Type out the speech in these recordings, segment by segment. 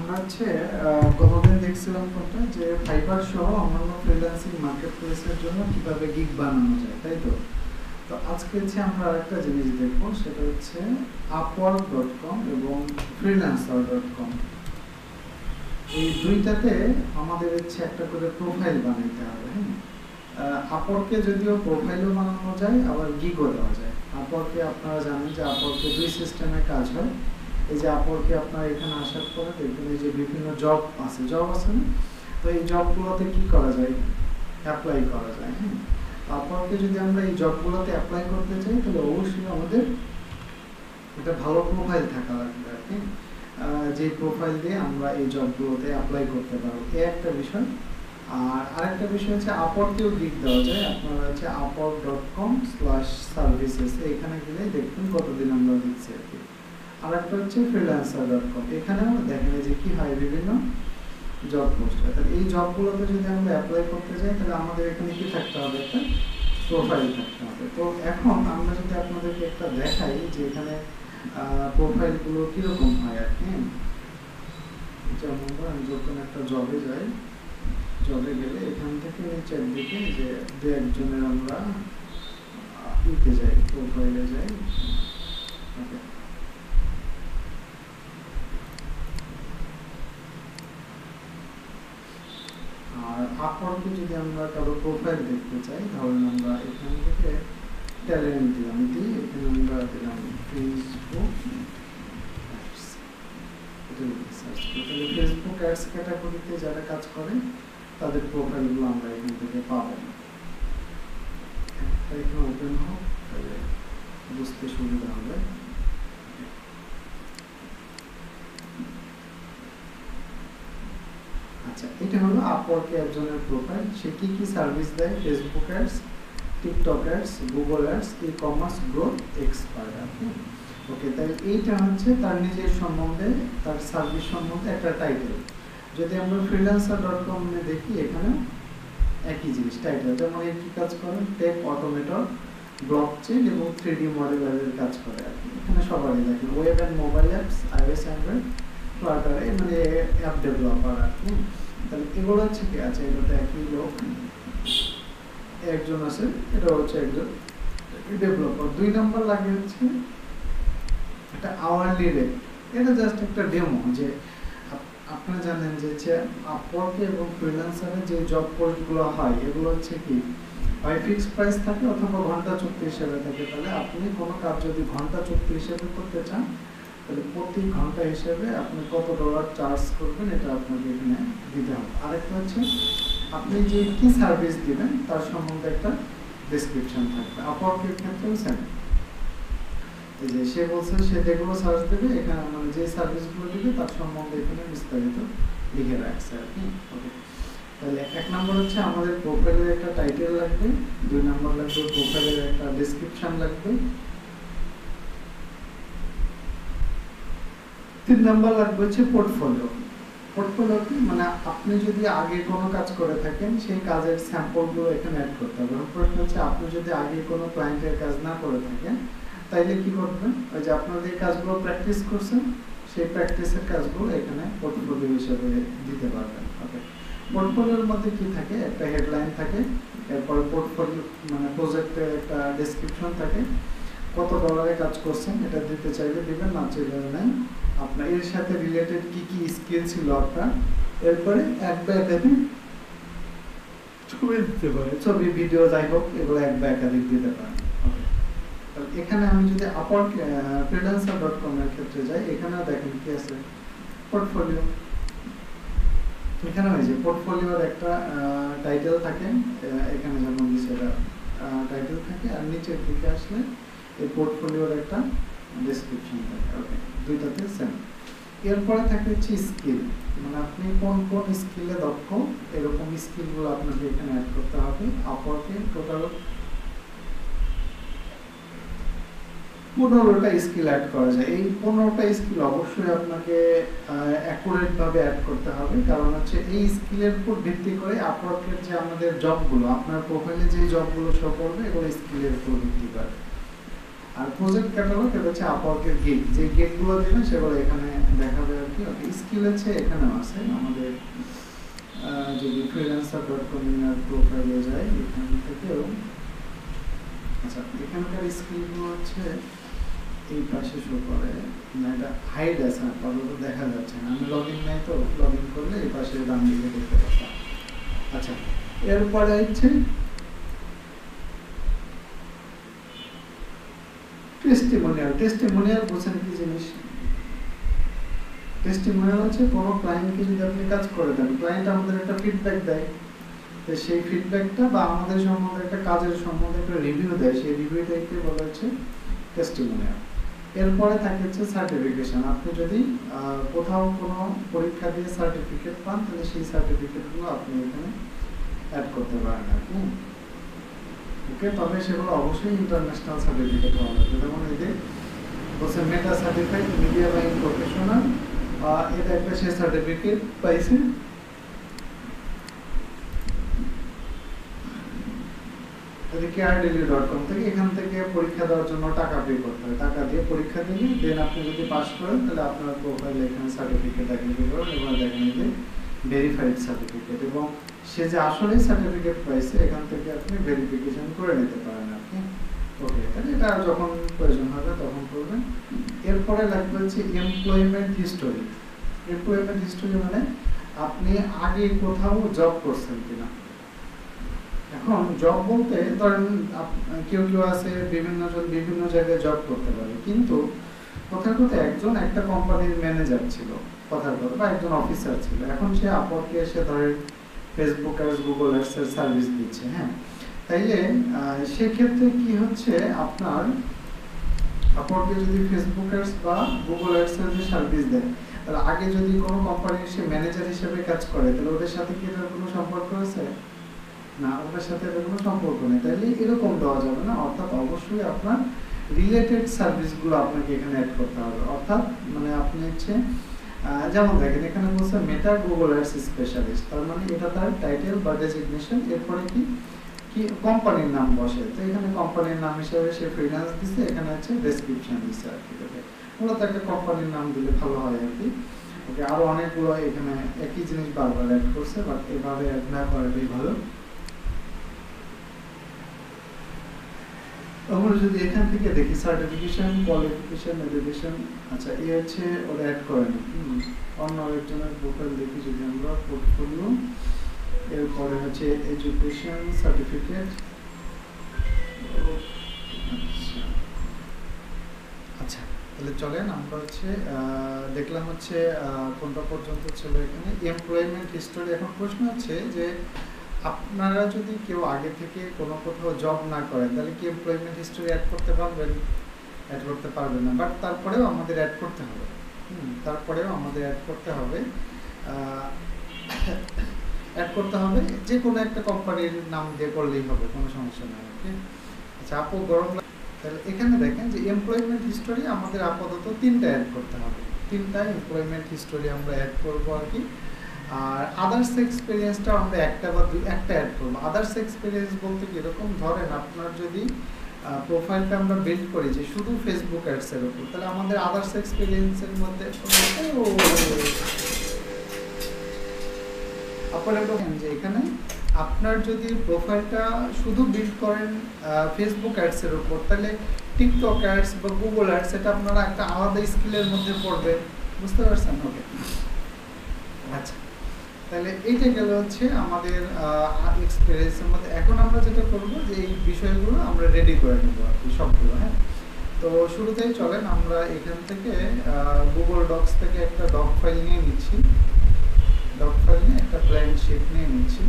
আমরা হচ্ছে গতদিন দেখছিলাম কোনটা যে ফাইবার সহ অন্যান্য ফ্রিল্যান্সিং মার্কেটপ্লেসের জন্য কিভাবে গিগ বানানো যায়, তাই তো? তো আজকে হচ্ছে আমরা আরেকটা জিনিস দেখব, সেটা হচ্ছে upwork.com এবং freelancer.com। এই দুইটাতে আমাদের হচ্ছে একটা করে প্রোফাইল বানাইতে হবে। হ্যাঁ, আপওয়ার্কে যদিও প্রোফাইলও বানানো যায় আবার গিগও দেওয়া যায়। আপওয়ার্কে আপনারা জানেন যে আপওয়ার্কে দুই সিস্টেমে কাজ হয়। এই যে আপওয়ার্কে আপনারা এখানে আসার পরে দেখবেন এই যে বিভিন্ন জব আছে না? তো এই জবগুলোতে কি করা যায়? অ্যাপ্লাই করা যায়। হ্যাঁ, আপওয়ার্কে যদি আমরা এই জবগুলোতে অ্যাপ্লাই করতে চাই তাহলে অবশ্যই আমাদের একটা ভালো প্রোফাইল থাকা লাগবে আর কি, যে প্রোফাইল দিয়ে আমরা এই জবগুলোতে অ্যাপ্লাই করতে পারবো, এই একটা বিষয়। আর আরেকটা বিষয় হচ্ছে আপওয়ার্কেও গিগ দেওয়া যায়। আপনারা হচ্ছে upwork.com/services এখানে গেলে দেখবেন কতদিন আমরা দিচ্ছি আর কি। আর একটা হচ্ছে freelancer.com, এখানেও দেখেন যে কি হয়, বিভিন্ন জব পোস্ট হয়। তাহলে এই জবগুলোতে যদি আমরা অ্যাপ্লাই করতে যাই তাহলে আমাদের এখানে কি থাকতে হবে? একটা প্রোফাইল থাকতে হবে। তো এখন আমরা যদি আপনাদেরকে একটা দেখাই যে এখানে প্রোফাইলগুলো কীরকম হয় আর কি। যেমন আমি যখন একটা জবে যাই, জবে গেলে এখান থেকে নিচের দিকে যে দু একজনের আমরা ইতে যাই, প্রোফাইলে যাই। ওকে, আর আপওয়ার্কে যদি আমরা কারো প্রোফাইল দেখতে চাই তাহলে আমরা এখান থেকে ট্যালেন্ট দিলাম, দিয়ে এখানে আমরা দিলাম ফেসবুক অ্যাডস। এটা সার্চ করি, তাহলে ফেসবুক অ্যাডস ক্যাটাগরিতে যারা কাজ করে তাদের প্রোফাইলগুলো আমরা এখান থেকে পাবো। এখানে ওপেন হোক, তাহলে বুঝতে সুবিধা হবে। আচ্ছা, এটা হলো আপওয়ার্কে একজনের প্রোফাইল। সে কি কি সার্ভিস দেয়? Facebook ads, TikTok ads, Google ads, e commerce growth expert. Okay, তাই এইটা হচ্ছে তার নিজের সম্বন্ধে, তার সার্ভিস সম্বন্ধে একটা টাইটেল। যদি আমরা freelancer.com এ দেখি, এখানে একই জিনিস টাইটেল। যেমন এই কি কাজ করেন? টেক অটোমেটর, ব্লকচেন এবং 3D মডেলারের কাজ করে আর কি। এখানে সবারই দেখেন web and mobile apps, iOS Android, Flutter, মানে অ্যাপ ডেভেলপার আর কি। তাহলে এগুলো হচ্ছে কি আছে, এটাতে একই লোক একজন আছে, এটা হচ্ছে একজন ডেভেলপার। 2 নম্বর লাগে হচ্ছে একটা আওয়ারলি রেট। এটা জাস্ট একটা ডেমো, যে আপনারা জানেন যে আপওয়ার্কে এবং ফ্রিল্যান্সারে যে জব পোস্টগুলো হয় এগুলো হচ্ছে কি হয় ফিক্সড প্রাইস থাকে অথবা ঘন্টা চুক্তি হিসেবে থাকে। তাহলে আপনি কোনো কাজ যদি ঘন্টা চুক্তি হিসেবে করতে চান তাহলে প্রতি ঘন্টা হিসেবে আপনি কত ডলার চার্জ করবেন এটা আপনাকে এখানে দিতে হবে। আরেকটা হচ্ছে আপনি যে কি সার্ভিস দিবেন তার সম্বন্ধে একটা ডেসক্রিপশন থাকবে। আপওয়ার্কের ক্ষেত্রেও সেম, এই যে সে বলছে সে যেগুলো সার্চ দেবে এখানে, মানে যে সার্ভিসগুলো দিবে তার সম্বন্ধে এখানে বিস্তারিত লিখে রাখছে আর কি। ওকে, তাহলে 1 নম্বর হচ্ছে আমাদের প্রোফাইলের একটা টাইটেল লাগবে, 2 নম্বর লাগবে প্রোফাইলের একটা ডেসক্রিপশন লাগবে, 3 নম্বর লাগবে হচ্ছে পোর্টফোলিও। পোর্টফোলিও কি, মানে আপনি যদি আগে কোনো কাজ করে থাকেন সেই কাজের স্যাম্পলগুলো এখানে অ্যাড করতে হবে। প্রশ্ন হচ্ছে আপনি যদি আগে কোনো ক্লায়েন্টের কাজ না করে থাকেন তাইলে কি করবেন? ওই যে আপনারা যে কাজগুলো প্র্যাকটিস করছেন সেই প্র্যাকটিসের কাজগুলো এখানে পোর্টফোলিও হিসেবে দিতে পারবেন। ওকে, পোর্টফোলিওর মধ্যে কি থাকে? একটা হেডলাইন থাকে, এরপরে পোর্টফোলিও মানে প্রজেক্টের একটা ডেসক্রিপশন থাকে, কত ডলারে কাজ করছেন এটা দিতে চাইলে দিবেন, না চাইলে নাই। আপনার এর সাথে রিলেটেড কি কি স্কিল ছিল আপনার, এরপরে এক বা একাধিক ছবি দিতে পারে, ছবি, ভিডিও, যাই হোক এগুলো এক বা একাধিক দিতে পারেন। এখানে আমি যদি আপওয়ার্ক freelancer.com এর ক্ষেত্রে যাই, এখানেও দেখেন কি আছে, পোর্টফোলিও। এখানে হয়েছে পোর্টফোলিওর একটা টাইটেল থাকে, এখানে যেমন দিচ্ছে এটা টাইটেল থাকে, আর নিচের দিকে আসলে এই পোর্টফোলিওর একটা ডেসক্রিপশন থাকে। ওকে, দুইটাতে সেম। এরপরে থাকে হচ্ছে স্কিল, মানে আপনি কোন কোন স্কিলে দক্ষ, এরকম স্কিলগুলো আপনাকে এখানে অ্যাড করতে হবে। আপওয়ার্কে টোটাল 15টা স্কিল অ্যাড করা যায়। এই 15টা স্কিল অবশ্যই আপনাকে অ্যাকুরেট ভাবে অ্যাড করতে হবে, কারণ হচ্ছে এই স্কিলের উপর ভিত্তি করে আপওয়ার্কের যে আমাদের জবগুলো, আপনার প্রোফাইলে যে জবগুলো শো করবে এগুলো স্কিলের উপর ভিত্তি করে। আর প্রজেক্ট ক্যাটালগ এটা হচ্ছে আপওয়ার্কের গিগ, যে গিগগুলো দিবেন সেগুলো এখানে দেখাবে আর কি। ওকে, স্কিল আছে এখানেও আছে আমাদের, যদি freelancer.com এর প্রোফাইলে যাই এখান থেকেও, আচ্ছা এখানকার স্কিলগুলো হচ্ছে এই পাশে শো করে না, এটা হাইড আছে আপাতত দেখা যাচ্ছে না, আমি লগইন নাই তো, লগইন করলে এই পাশে ডান দিকে দেখতে পাচ্ছি। আচ্ছা এরপরে হচ্ছে টেস্টিমোনিয়াল। টেস্টিমোনিয়াল বুঝছেন কি জিনিস? টেস্টিমোনিয়াল হচ্ছে কোনো ক্লায়েন্টকে যদি আপনি কাজ করে দেন, ক্লায়েন্ট আমাদের একটা ফিডব্যাক দেয়, তো সেই ফিডব্যাকটা বা আমাদের সম্বন্ধে একটা কাজের সম্বন্ধে একটা রিভিউ দেয়, সেই রিভিউটাকে বলা হচ্ছে টেস্টিমোনিয়াল। এরপরে থাকে হচ্ছে সার্টিফিকেশন। আপনি যদি কোথাও কোনো পরীক্ষা দিয়ে সার্টিফিকেট পান তাহলে সেই সার্টিফিকেটগুলো আপনি এখানে অ্যাড করতে পারেন আর কি। ওকে, তবে সেগুলো অবশ্যই ইন্টারন্যাশনাল সার্টিফিকেট হওয়া লাগবে। যেমন এই যে বলছে মেটা সার্টিফাইড মিডিয়া বাইং প্রফেশনাল, এটা একটা সে সার্টিফিকেট পাইছে। KRDD.com থেকে, এখান থেকে পরীক্ষা দেওয়ার জন্য টাকা পে করতে হয়, টাকা দিয়ে পরীক্ষা দিলে দেন আপনি যদি পাস করেন তাহলে আপনার প্রোফাইলে এখানে সার্টিফিকেট দেখাতে পারেন এবং দেখেন যে ভেরিফাইড সার্টিফিকেট, এবং সে যে আসলে সার্টিফিকেট পাইছে এখান থেকে আপনি ভেরিফিকেশন করে নিতে পারেন আপনি। ওকে, তাহলে এটা যখন প্রয়োজন হবে তখন করবেন। এরপরে লাগবে হচ্ছে এমপ্লয়মেন্ট হিস্টোরি। এমপ্লয়মেন্ট হিস্টোরি মানে আপনি আগে কোথাও জব করছেন কিনা। এখন জব বলতে ধরেন কেউ কেউ আছে বিভিন্ন জায়গায় জব করতে পারে, কিন্তু কথার কথা একজন একটা কোম্পানির ম্যানেজার ছিল কথার কথা, বা একজন অফিসার ছিল, এখন সে আপওয়ার্কে এসে ধরেন ফেসবুক অ্যাডস, গুগল অ্যাডস এর সার্ভিস দিচ্ছে। হ্যাঁ, তাইলে সেক্ষেত্রে কি হচ্ছে, আপনার আপওয়ার্কে যদি ফেসবুক অ্যাডস বা গুগল অ্যাডস এর যে সার্ভিস দেয়, তাহলে আগে যদি কোনো কোম্পানির সে ম্যানেজার হিসেবে কাজ করে তাহলে ওদের সাথে কি এটার কোনো সম্পর্ক আছে? না, ওটার সাথে এর কোনো সম্পর্ক নেই। তাইলে এরকম দেওয়া যাবে না, অর্থাৎ অবশ্যই আপনার রিলেটেড সার্ভিসগুলো আপনাকে এখানে অ্যাড করতে হবে। অর্থাৎ মানে আপনি হচ্ছে যেমন দেখেন এখানে বলছে মেটা গুগল অ্যাডস স্পেশালিস্ট, তার মানে এটা তার টাইটেল বা ডেজিগনেশন। এরপরে কি কি কোম্পানির নাম বসে, তো এখানে কোম্পানির নাম হিসেবে সে ফ্রিল্যান্স দিচ্ছে, এখানে হচ্ছে ডেসক্রিপশন দিচ্ছে আর কি। মূলত একটা কোম্পানির নাম দিলে ভালো হয় আর কি। ওকে, আরো অনেকগুলো এখানে একই জিনিস বারবার অ্যাড করছে, বাট এভাবে অ্যাড না করাটাই ভালো। আমরা যদি এখান থেকে দেখি সার্টিফিকেশন, কোয়ালিফিকেশন, এডুকেশন, আচ্ছা এই হচ্ছে ওরা অ্যাড করেন। অন্য একজনের প্রোফাইল দেখি যদি আমরা, পোর্টফোলিও, এরপরে হচ্ছে এডুকেশন সার্টিফিকেট। আচ্ছা তাহলে চলেন আমরা হচ্ছে দেখলাম হচ্ছে কোনটা পর্যন্ত ছিল এখানে এমপ্লয়মেন্ট হিস্টোরি। এখন প্রশ্ন হচ্ছে যে আপনারা যদি কেউ আগে থেকে কোনো কোথাও জব না করেন তাহলে কি এমপ্লয়মেন্ট হিস্টোরি অ্যাড করতে পারবেন? অ্যাড করতে পারবেন না, বাট তারপরেও আমাদের অ্যাড করতে হবে। অ্যাড করতে হবে যে কোনো একটা কোম্পানির নাম দিয়ে করলেই হবে, কোনো সমস্যা নেই। ওকে, আচ্ছা আপু গরম, তাহলে এখানে দেখেন যে এমপ্লয়মেন্ট হিস্টোরি আমাদের আপাতত 3টা অ্যাড করতে হবে। 3টা এমপ্লয়মেন্ট হিস্টোরি আমরা অ্যাড করবো আর কি। আর আদার্স এক্সপিরিয়েন্সটা আমরা একটা অ্যাড করবো। আদার্স এক্সপিরিয়েন্স বলতে কিরকম, ধরেন আপনার যদি প্রোফাইলটা আমরা বিল্ড করি যে শুধু ফেসবুক অ্যাডস এর উপর, তাহলে আমাদের আদার্স এক্সপিরিয়েন্সের মধ্যে আপনারা দেখেন যে এখানে আপনার যদি প্রোফাইলটা শুধু বিল্ড করেন ফেসবুক অ্যাডস এর উপর, তাহলে টিকটক অ্যাডস বা গুগল অ্যাডস এটা আপনারা একটা আলাদা স্কিলের মধ্যে পড়বে, বুঝতে পারছেন? ওকে, আচ্ছা তাহলে এইটা গেল হচ্ছে আমাদের এক্সপিরিয়েন্সের মধ্যে। এখন আমরা যেটা করব যে এই বিষয়গুলো আমরা রেডি করে নেব আর কি সবগুলো। হ্যাঁ, তো শুরুতেই চলেন আমরা এখান থেকে গুগল ডক্স থেকে একটা ডক ফাইল নিয়ে নিচ্ছি। ডক ফাইল নিয়ে একটা প্ল্যান শিট নিয়ে নিচ্ছি।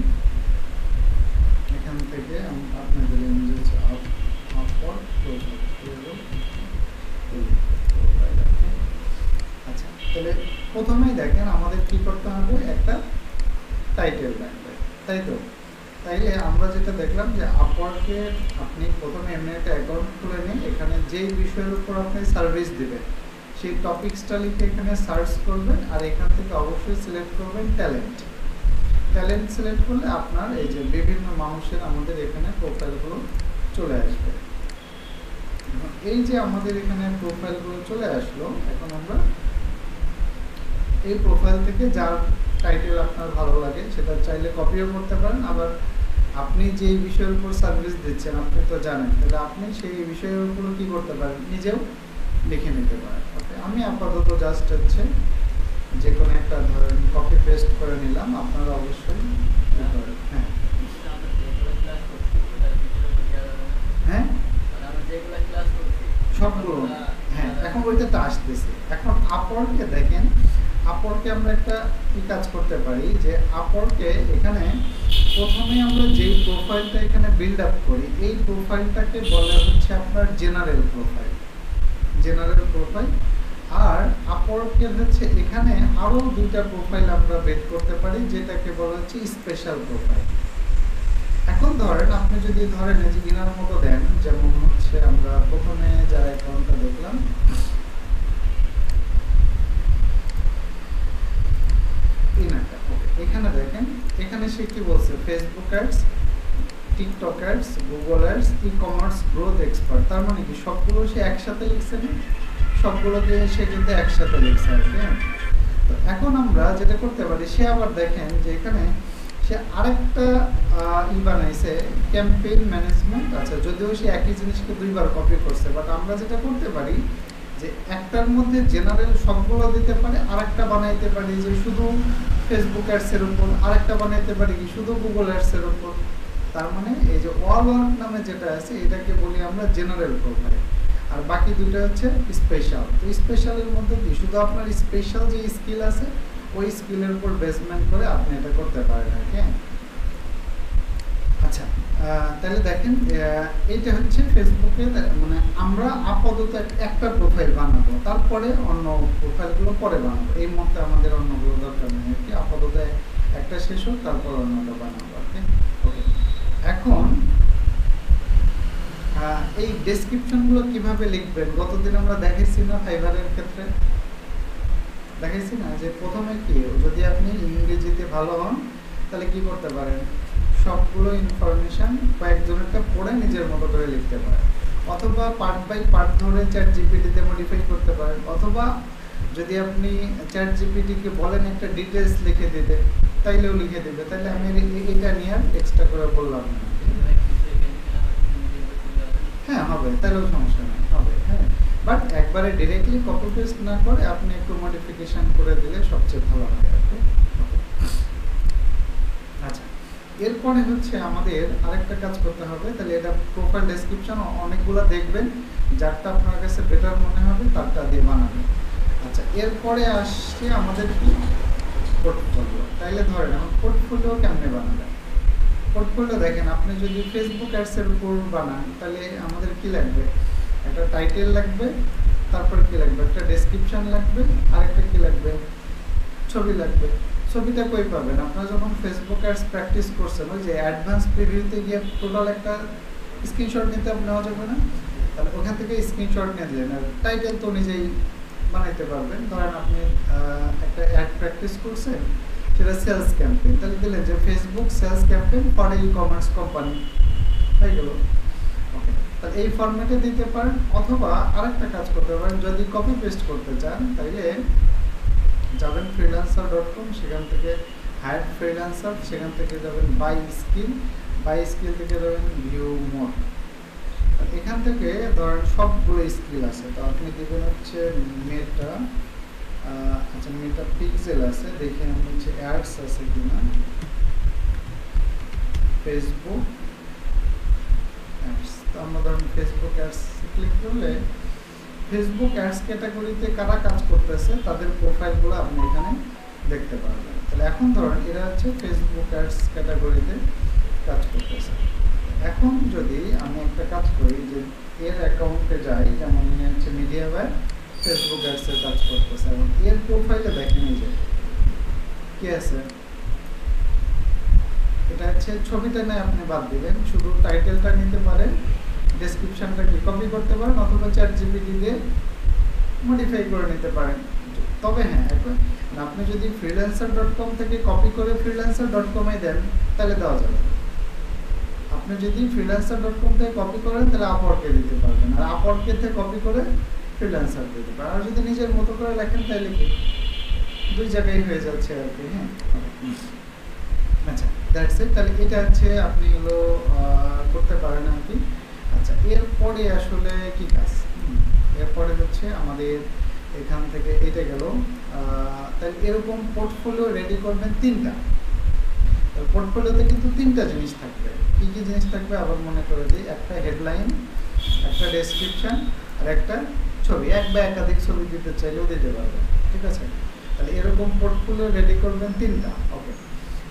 এখান থেকে আপনাদের আচ্ছা তাহলে প্রথমেই দেখেন আমাদের কি করতে হবে, একটা টাইটেল লাগবে, তাই তো? তাইলে আমরা যেটা দেখলাম যে আপওয়ার্কে আপনি প্রথমে এমনি একটা অ্যাকাউন্ট খুলে নিন, এখানে যেই বিষয়ের উপর আপনি সার্ভিস দিবেন সেই টপিকসটা লিখে এখানে সার্চ করবেন, আর এখান থেকে অবশ্যই সিলেক্ট করবেন ট্যালেন্ট। ট্যালেন্ট সিলেক্ট করলে আপনার এই যে বিভিন্ন মানুষের আমাদের এখানে প্রোফাইলগুলো চলে আসবে। এই যে আমাদের এখানে প্রোফাইলগুলো চলে আসলো, এখন আমরা এই প্রোফাইল থেকে যার টাইটেল আপনার ভালো লাগে সেটা চাইলে কপিও করতে পারেন, আবার আপনি যে বিষয়ের উপর সার্ভিস দিচ্ছেন আপনি তো জানেন, তাহলে আপনি সেই বিষয়ের উপর কি করতে পারেন, নিজেও লিখে নিতে পারেন। ওকে, আমি আপাতত জাস্ট হচ্ছে যে কোনো একটা ধরেন কপি পেস্ট করে নিলাম, আপনারা অবশ্যই হ্যাঁ হ্যাঁ সবগুলো হ্যাঁ এখন ওইটা আসতেছে। এখন আপওয়ার্কে দেখেন, আপওয়ার্কে আমরা একটা কি কাজ করতে পারি যে আপওয়ার্কে এখানে প্রথমে আমরা যেই প্রোফাইলটা এখানে বিল্ড আপ করি এই প্রোফাইলটাকে বলা হচ্ছে আপনার জেনারেল প্রোফাইল, জেনারেল প্রোফাইল। আর আপওয়ার্কের হচ্ছে এখানে আরো দুইটা প্রোফাইল আমরা বের করতে পারি যেটাকে বলা হচ্ছে স্পেশাল প্রোফাইল। এখন ধরেন আপনি যদি ধরেন এই যে ইনার মতো দেন, যেমন হচ্ছে আমরা প্রথমে যার অ্যাকাউন্টটা দেখলাম ইনারটা, এখানে দেখেন এখানে সে কি বলছে, Facebook ads, TikTok ads, Google ads, e commerce growth expert. তার মানে কি সবগুলো সে একসাথে লিখছে না, সবগুলোকে সে কিন্তু একসাথে লিখছে আর কি। তো এখন আমরা যেটা করতে পারি, সে আবার দেখেন যে এখানে সে আরেকটা বানাইছে ক্যাম্পেইন ম্যানেজমেন্ট। আচ্ছা, যদিও সে একই জিনিসকে দুইবার কপি করছে, বাট আমরা যেটা করতে পারি যে একটার মধ্যে জেনারেল সবগুলো দিতে পারে, আরেকটা বানাইতে পারি যে শুধু ফেসবুক অ্যাডসের উপর, আরেকটা বানাইতে পারি কি শুধু গুগল অ্যাডসের উপর। তার মানে এই যে অল ওয়ার্ক নামে যেটা আছে এটাকে বলি আমরা জেনারেল প্রোফাইল, আর বাকি দুইটা হচ্ছে স্পেশাল। তো স্পেশালের মধ্যে কি শুধু আপনার স্পেশাল যে স্কিল আছে ওই স্কিলের উপর বেসমেন্ট করে আপনি এটা করতে পারেন আর কি। আচ্ছা, তাহলে দেখেন এইটা হচ্ছে ফেসবুকে, মানে আমরা আপাতত একটা প্রোফাইল বানাবো, তারপরে অন্য প্রোফাইলগুলো পরে বানাবো। এই মুহূর্তে আমাদের অন্যগুলো দরকার নেই আর কি, আপাতত একটা শেষ হোক তারপর অন্যটা বানাবো আর কি। ওকে, এখন এই ডেসক্রিপশনগুলো কিভাবে লিখবেন গতদিন আমরা দেখাইছি না, ফাইবারের ক্ষেত্রে দেখাইছি না যে প্রথমে কি, যদি আপনি ইংরেজিতে ভালো হন তাহলে কি করতে পারেন, সবগুলো ইনফরমেশন কয়েকজনেরটা পড়ে নিজের মতো করে লিখতে পারেন, অথবা পার্ট বাই পার্ট ধরে চ্যাট জিপিটিতে মডিফাই করতে পারেন, অথবা যদি আপনি চ্যাট জিপিটিকে বলেন একটা ডিটেলস লিখে দিতে তাইলেও লিখে দেবে। তাহলে আমি এটা নিয়ে আর এক্সট্রা করে বললাম না। হ্যাঁ হবে, তাহলেও সমস্যা নেই, হবে। হ্যাঁ, বাট একবারে ডিরেক্টলি কপি পেস্ট না করে আপনি একটু মডিফিকেশন করে দিলে সবচেয়ে ভালো হবে আর কি। আচ্ছা, এরপরে হচ্ছে আমাদের আরেকটা কাজ করতে হবে। তাহলে এটা প্রোফাইল ডেসক্রিপশন অনেকগুলো দেখবেন, যারটা আপনার কাছে বেটার মনে হবে তারটা দিয়ে বানাবেন। আচ্ছা, এরপরে আসছে আমাদের কি পোর্টফোলিও। তাইলে ধরেন এখন পোর্টফোলিও কেমনে বানাবেন। পোর্টফোলিও দেখেন, আপনি যদি ফেসবুক অ্যাডসের উপর বানান তাহলে আমাদের কি লাগবে, একটা টাইটেল লাগবে, তারপর কি লাগবে, একটা ডেসক্রিপশন লাগবে, আর একটা কি লাগবে, ছবি লাগবে। ছবিটা কই পাবেন, আপনারা যখন ফেসবুক অ্যাডস প্র্যাকটিস করছেন ওই যে অ্যাডভান্স প্রিভিউতে গিয়ে টোটাল একটা স্ক্রিনশট নিতে নেওয়া যাবে না, তাহলে ওখান থেকে স্ক্রিনশট নিয়ে দিলেন, আর টাইটেল তো নিজেই বানাইতে পারবেন। ধরেন আপনি একটা অ্যাড প্র্যাকটিস করছেন, সেটা সেলস ক্যাম্পেইন, তাহলে দিলেন যে Facebook sales campaign for e commerce company, হয়ে গেল। ওকে, তাহলে এই ফরম্যাটে দিতে পারেন, অথবা আরেকটা কাজ করতে পারেন, যদি কপি পেস্ট করতে চান তাইলে যাবেন freelancer.com, সেখান থেকে হায়ার ফ্রিল্যান্সার, সেখান থেকে যাবেন বাই স্কিল থেকে যাবেন ভিউ মোড। এখান থেকে ধরেন সবগুলো স্কিল আছে, তো আপনি দেবেন হচ্ছে মেটা, আচ্ছা মেটা পিক্সেল আছে, দেখে আমি হচ্ছে অ্যাডস আছে কিনা, ফেসবুক অ্যাডস। তো আমরা ধরেন ফেসবুক অ্যাডস ক্লিক করলে ফেসবুক অ্যাডস ক্যাটাগরিতে কারা কাজ করতেছে তাদের প্রোফাইলগুলো আপনি এখানে দেখতে পারবেন। তাহলে এখন ধরেন এরা হচ্ছে ফেসবুক অ্যাডস ক্যাটাগরিতে কাজ করতেছে। এখন যদি আমি একটা কাজ করি যে এর অ্যাকাউন্টে যাই, যেমন হচ্ছে মিডিয়া বাই ফেসবুক অ্যাডসের কাজ করতেছে, এবং এর প্রোফাইলে দেখেন এই যে কি আছে, এটা হচ্ছে ছবিটা নেই, আপনি বাদ দিবেন, শুধু টাইটেলটা নিতে পারেন, ডেসক্রিপশনটা কি কপি করতে পারেন, অথবা চ্যাট জিপিটি দিয়ে মডিফাই করে নিতে পারেন। তবে হ্যাঁ, এখন আপনি যদি freelancer.com থেকে কপি করে freelancer.com এ দেন তাহলে দেওয়া যাবে। আপনি আপনি যদি freelancer.com থেকে কপি করেন তাহলে আপওয়ার্কে দিতে পারবেন, আর আপওয়ার্কে থেকে কপি করে ফ্রিল্যান্সার দিতে পারেন। আর যদি নিজের মতো করে লেখেন তাহলে কি দুই জায়গায় হয়ে যাচ্ছে আর কি। হ্যাঁ, আচ্ছা দ্যাটস ইট। তাহলে এটা হচ্ছে আপনি এগুলো করতে পারেন আর কি। আচ্ছা, এরপরে আসলে কি কাজ? এরপরে হচ্ছে আমাদের এখান থেকে এটা গেল। তাহলে এরকম পোর্টফোলিও রেডি করবেন 3টা। পোর্টফোলিওতে কিন্তু 3টা জিনিস থাকবে। কি কি জিনিস থাকবে আবার মনে করে দিই। একটা হেডলাইন, একটা ডেসক্রিপশন, আর একটা ছবি। এক বা একাধিক ছবি দিতে চাইলেও দিতে পারবেন, ঠিক আছে? তাহলে এরকম পোর্টফোলিও রেডি করবেন 3টা। ওকে,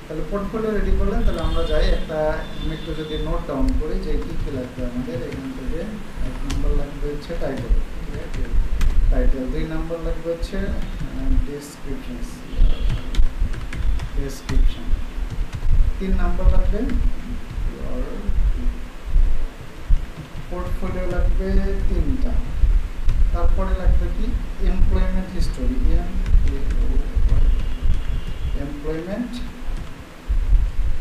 তাহলে পোর্টফোলিও রেডি করলেন। তাহলে আমরা যাই একটা, আমি একটু যদি নোট ডাউন করি যে কী কী লাগবে আমাদের। এখান থেকে 1 নম্বর লাগবে হচ্ছে টাইটেল, টাইটেল। 2 নম্বর লাগবে হচ্ছে ডেসক্রিপশন, 3 নম্বর লাগবে পোর্টফোলিও লাগবে 3টা। তারপরে লাগবে কি এমপ্লয়মেন্ট হিস্টোরি, এমপ্লয়মেন্ট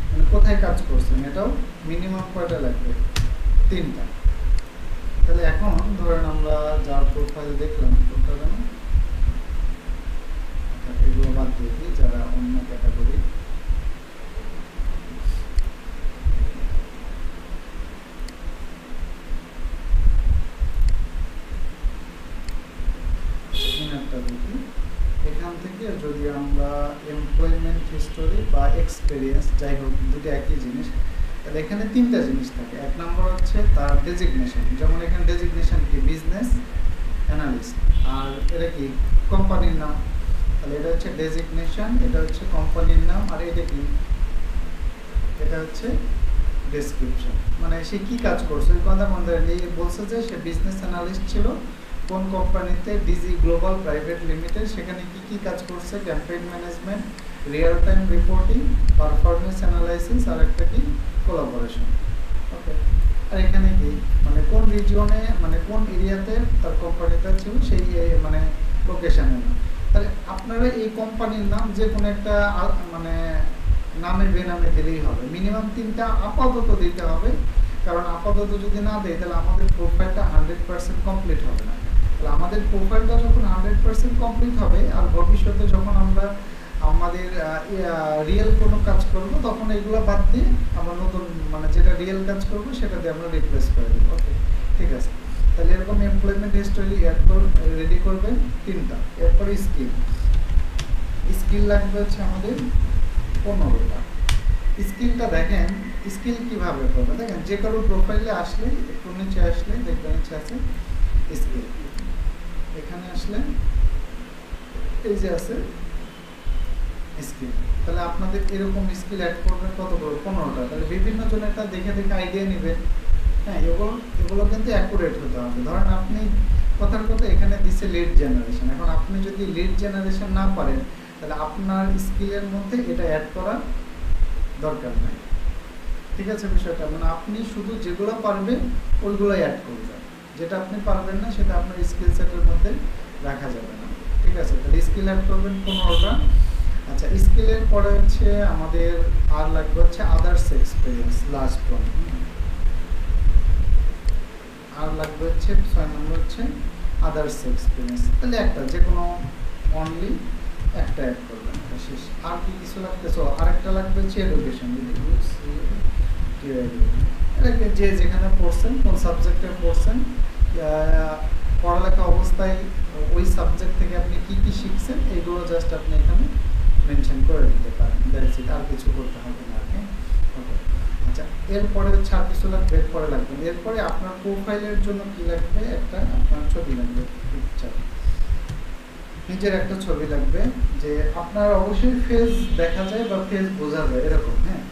মানে কোথায় কাজ করছেন, এটাও মিনিমাম কয়টা লাগবে? 3টা। তাহলে এখন ধরেন আমরা যার প্রোফাইল দেখলাম, এগুলো বাদ দিয়ে দিই যারা অন্য ক্যাটাগরি। এখান থেকে যদি আমরা এমপ্লয়মেন্ট হিস্টোরি বা এক্সপেরিয়েন্স, যাই হোক দুটো একই জিনিস, তাহলে এখানে 3টা জিনিস থাকে। 1 নম্বর হচ্ছে তার ডেজিগনেশন, যেমন এখানে ডেজিগনেশন কি বিজনেস অ্যানালিস্ট, আর এটা কি কোম্পানির নাম। তাহলে এটা হচ্ছে ডেজিগনেশন, এটা হচ্ছে কোম্পানির নাম, আর এটা কি, এটা হচ্ছে ডেসক্রিপশন, মানে সে কি কাজ করছে। ওই কথা মনে বলছে যে সে বিজনেস অ্যানালিস্ট ছিল কোন কোম্পানিতে, ডিজি গ্লোবাল প্রাইভেট লিমিটেড। সেখানে কি কি কাজ করছে, campaign management, real time reporting, performance analysis, আর একটা কি কোলাবোরেশন। ওকে, আর এখানে কি মানে কোন রিজিয়নে, মানে কোন এরিয়াতে তার কোম্পানিটা ছিল, সেই মানে লোকেশনে না। তাহলে আপনারা এই কোম্পানির নাম যে কোনো একটা মানে নামে বেনামে দিলেই হবে। মিনিমাম 3টা আপাতত দিতে হবে, কারণ আপাতত যদি না দেয় তাহলে আমাদের প্রোফাইলটা 100% কমপ্লিট হবে না। তাহলে আমাদের প্রোফাইলটা যখন 100% কমপ্লিট হবে, আর ভবিষ্যতে যখন আমরা আমাদের রিয়েল কোনো কাজ করব, তখন এগুলো বাদ দিয়ে আমরা নতুন মানে যেটা রিয়েল কাজ করব সেটা দিয়ে আমরা রিপ্লেস করে দেবো। ওকে, ঠিক আছে। তাহলে এরকম এমপ্লয়মেন্ট হিস্টোরি রেডি করবেন 3টা। এরপরে স্কিল লাগবে হচ্ছে আমাদের 15টা। স্কিলটা দেখেন, স্কিল কিভাবে করবে দেখেন, যে কারো প্রোফাইলে আসলে একটু নিচে আসলে দেখবেন নিচে আছে স্কিল। এখানে আসলে এই যে আছে স্কিল। তাহলে আপনাদের এরকম স্কিল অ্যাড করবেন কতগুলো? 15টা। তাহলে বিভিন্ন জনেরটা দেখে দেখে আইডিয়া নেবেন। হ্যাঁ, এগুলো কিন্তু অ্যাকুরেট হতে হবে। ধরেন আপনি কথার কথা এখানে দিচ্ছে লিড জেনারেশন। এখন আপনি যদি লিড জেনারেশন না পারেন, তাহলে আপনার স্কিলের মধ্যে এটা অ্যাড করার দরকার নাই, ঠিক আছে বিষয়টা? মানে আপনি শুধু যেগুলো পারবেন ওইগুলোই অ্যাড করবেন, যেটা আপনি পারবেন না সেটা আপনার স্কিল সেটের মধ্যে রাখা যাবে না, ঠিক আছে? তাহলে স্কিল অ্যাড করবেন 15টা। আচ্ছা, স্কিলের পরে হচ্ছে আমাদের আর লাগবে হচ্ছে আদার্স এক্সপিরিয়েন্স, লাস্ট ওয়ান। আর লাগবে হচ্ছে 6 নম্বর হচ্ছে আদার্স এক্সপিরিয়েন্স। তাহলে একটা যে কোনো অনলি একটা অ্যাড করবেন, শেষ। আর কি কিছু লাগতেছে? আরেকটা লাগবে হচ্ছে এডুকেশন, যে যেখানে পড়ছেন, কোন সাবজেক্টে পড়ছেন, পড়ালেখা অবস্থায় ওই সাবজেক্ট থেকে আপনি কি কি শিখছেন, এইগুলো জাস্ট আপনি এখানে মেনশন করে দিতে পারেন। দ্যাটস ইট, আর কিছু করতে হবে না। ওকে, আচ্ছা, এরপরে হচ্ছে আর কিছু লাগবে, এরপরে লাগবে। এরপরে আপনার প্রোফাইলের জন্য কি লাগবে? একটা আপনার ছবি লাগবে, পিকচার, নিজের একটা ছবি লাগবে, যে আপনার অবশ্যই ফেস দেখা যায় বা ফেস বোঝা যায় এরকম। হ্যাঁ,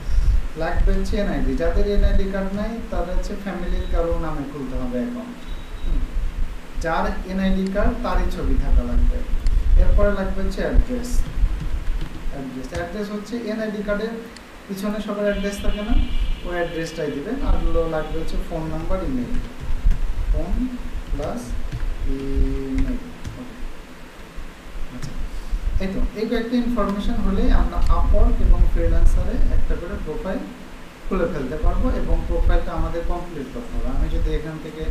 লাগবে হচ্ছে এনআইডি। যাদের এনআইডি কার্ড নাই তাদের হচ্ছে ফ্যামিলির কারো নামে খুলতে হবে অ্যাকাউন্ট। যার এনআইডি কার্ড তারই ছবি থাকা লাগবে। এরপরে লাগবে হচ্ছে অ্যাড্রেস। অ্যাড্রেস হচ্ছে এনআইডি কার্ডের পিছনে সবার অ্যাড্রেস থাকে না, ওই অ্যাড্রেসটাই দিবেন। আর লাগবে হচ্ছে phone number, email, phone plus email. আচ্ছা, এই কয়েকটা ইনফরমেশন হলেই আমরা আপওয়ার্ক এবং ফ্রিল্যান্সারে একটা করে প্রোফাইল খুলে ফেলতে পারবো এবং প্রোফাইলটা আমাদের কমপ্লিট করতে হবে। আমি যদি এখান থেকে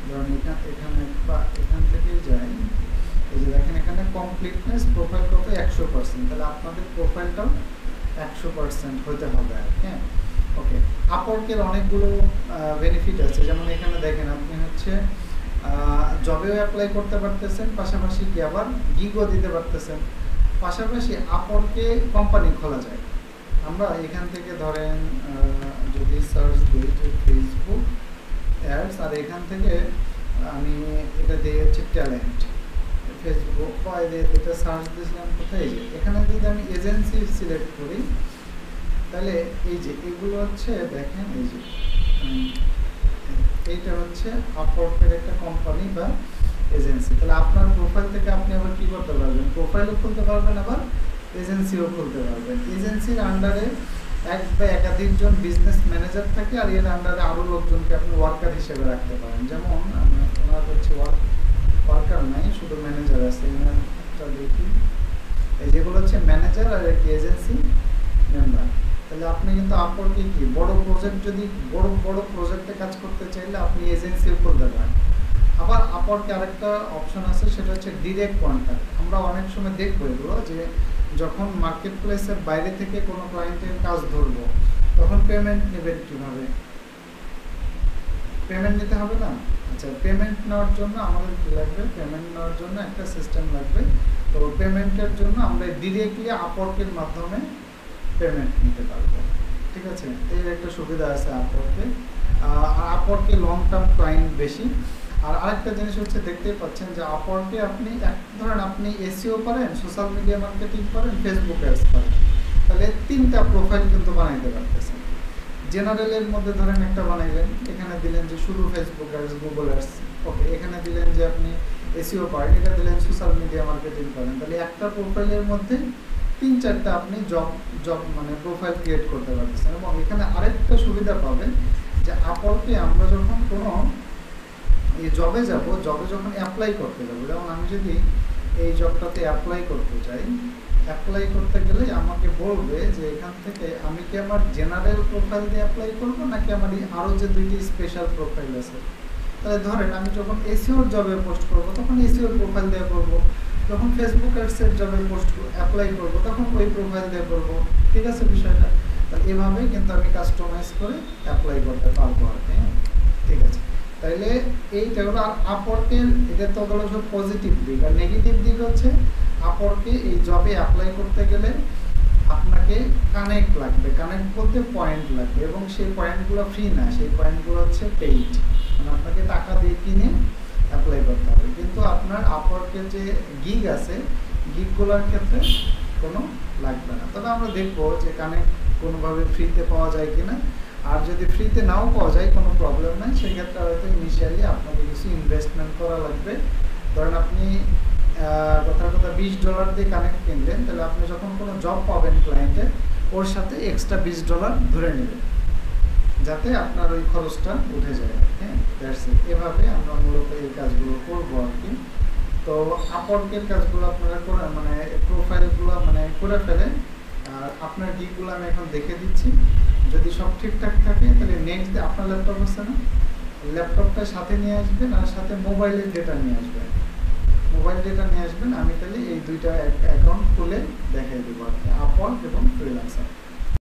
ধরুন এখান থেকে যাই, এই যে দেখেন এখানে কমপ্লিটনেস প্রোফাইল কত 100%, তাহলে আপনাদের প্রোফাইলটাও 100% হতে হবে। হ্যাঁ, ওকে। আপওয়ার্কের অনেকগুলো বেনিফিট আছে, যেমন এখানে দেখেন আপনি হচ্ছে জবেও অ্যাপ্লাই করতে পারতেছেন, পাশাপাশি কি আবার গিগও দিতে পারতেছেন, পাশাপাশি আপওয়ার্কে কোম্পানি খোলা যায়। আমরা এখান থেকে ধরেন যদি সার্চ দিই যে ফেসবুক অ্যাডস, আর এখান থেকে আমি এটা দিয়ে হচ্ছে ট্যালেন্ট ফেসবুক বা এটা সার্চ দিয়েছিলাম কোথায়, যে এখানে যদি আমি এজেন্সি সিলেক্ট করি, তাহলে এই যে এগুলো হচ্ছে দেখেন, এই যে এইটা হচ্ছে আপওয়ার্কের একটা কোম্পানি বা এজেন্সি। তাহলে আপনার প্রোফাইল থেকে আপনি আবার কি করতে পারবেন, প্রোফাইলও খুলতে পারবেন, আবার এজেন্সিও খুলতে পারবেন। এজেন্সির আন্ডারে এক বা একাধিক জন বিজনেস ম্যানেজার থাকে, আর এর আন্ডারে আরও লোকজনকে আপনি ওয়ার্কার হিসেবে রাখতে পারেন। যেমন ওনার হচ্ছে ওয়ার্কার নাই, শুধু ম্যানেজার আছে। এনারটা দেখি, এই যেগুলো হচ্ছে ম্যানেজার আর একটি এজেন্সি মেম্বার। তাহলে আপনি কিন্তু আপওয়ার্কে কি বড় প্রজেক্ট, যদি বড় প্রজেক্টে কাজ করতে চাইলে আপনি এজেন্সিও খুলতে পারেন। আবার আপওয়ার্কে আরেকটা অপশন আছে, সেটা হচ্ছে ডিরেক্ট কন্ট্যাক্ট। আমরা অনেক সময় দেখবো এগুলো, যে যখন মার্কেট প্লেসের বাইরে থেকে কোনো ক্লায়েন্টের কাজ ধরবো, তখন পেমেন্ট নেবেন কীভাবে, পেমেন্ট নিতে হবে না? আচ্ছা, পেমেন্ট নেওয়ার জন্য আমাদের কী লাগবে, পেমেন্ট নেওয়ার জন্য একটা সিস্টেম লাগবে। তো পেমেন্টের জন্য আমরা ডিরেক্টলি আপওয়ার্কের মাধ্যমে পেমেন্ট নিতে পারবো। ঠিক আছে, এর একটা সুবিধা আছে আপওয়ার্কে। আপওয়ার্কে লং টার্ম ক্লায়েন্ট বেশি। আর আরেকটা জিনিস হচ্ছে, দেখতেই পাচ্ছেন যে আপওয়ার্কে আপনি ধরেন আপনি এসইও করেন, সোশ্যাল মিডিয়া মার্কেটিং করেন, ফেসবুক অ্যাডস করেন, তাহলে 3টা প্রোফাইল কিন্তু বানাইতে পারতেছেন। জেনারেলের মধ্যে ধরেন একটা বানাইলেন, এখানে দিলেন যে শুধু ফেসবুক অ্যাডস, গুগল অ্যাডস, ওকে। এখানে দিলেন যে আপনি এসইও করেন, এটা দিলেন সোশ্যাল মিডিয়া মার্কেটিং করেন। তাহলে একটা প্রোফাইলের মধ্যে 3-4টা আপনি জব মানে প্রোফাইল ক্রিয়েট করতে পারতেছেন। এবং এখানে আরেকটা সুবিধা পাবেন, যে আপওয়ার্কে আমরা যখন কোনো এই জবে যাব, জবে যখন অ্যাপ্লাই করতে যাব, যেমন আমি যদি এই জবটাতে অ্যাপ্লাই করতে চাই, অ্যাপ্লাই করতে গেলে আমাকে বলবে যে এখান থেকে আমি কি আমার জেনারেল প্রোফাইল দিয়ে অ্যাপ্লাই করব, নাকি আমার আরও যে 2টি স্পেশাল প্রোফাইল আছে। তাহলে ধরেন আমি যখন এসইওর জবে পোস্ট করব, তখন এসইওর প্রোফাইল দিয়ে করব, যখন ফেসবুক অ্যাডসের জবে পোস্ট অ্যাপ্লাই করব, তখন ওই প্রোফাইল দিয়ে করব। ঠিক আছে বিষয়টা? তাহলে এভাবেই কিন্তু আমি কাস্টমাইজ করে অ্যাপ্লাই করতে পারবো আর কি। ঠিক আছে, তাইলে এইটা হলো। আর আপওয়ার্কের এটা তো হলো সব পজিটিভ দিক, আর নেগেটিভ দিক হচ্ছে আপওয়ার্কে এই জবে অ্যাপ্লাই করতে গেলে আপনাকে কানেক্ট লাগবে, কানেক্ট বলতে পয়েন্ট লাগবে, এবং সেই পয়েন্টগুলো ফ্রি না, সেই পয়েন্টগুলো হচ্ছে পেইড, মানে আপনাকে টাকা দিয়ে কিনে অ্যাপ্লাই করতে হবে। কিন্তু আপনার আপওয়ার্কের যে গিগ আছে, গিগগুলোর ক্ষেত্রে কোনো লাগবে না। তবে আমরা দেখবো যে কানেক্ট কোনোভাবে ফ্রিতে পাওয়া যায় কিনা। আর যদি ফ্রিতে নাও পাওয়া যায়, কোনো প্রবলেম নাই, সেক্ষেত্রে হয়তো ইনিশিয়ালি আপনাকে কিছু ইনভেস্টমেন্ট করা লাগবে। ধরেন আপনি কথা $20 দিয়ে কানেক্ট কিনলেন, তাহলে আপনি যখন কোনো জব পাবেন ক্লায়েন্টের, ওর সাথে এক্সট্রা $20 ধরে নেবেন, যাতে আপনার ওই খরচটা উঠে যায়। হ্যাঁ, দ্যাটস ইট। এভাবে আমরা মূলত এই কাজগুলো করবো আর কি। তো আপওয়ার্কের কাজগুলো আপনারা করে, মানে প্রোফাইলগুলো মানে করে ফেলেন। আর আপনার গিগগুলো আমি এখন দেখে দিচ্ছি। যদি সব ঠিকঠাক থাকে, তাহলে নেক্সট আপনার ল্যাপটপ আছে না, ল্যাপটপটা সাথে নিয়ে আসবেন, আর সাথে মোবাইলের ডেটা নিয়ে আসবেন। মোবাইল ডেটা নিয়ে আসবেন, আমি তাহলে এই 2টা অ্যাকাউন্ট খুলে দেখাই দেবো আর কি, আপওয়ার্ক এবং ফ্রিল্যান্সার।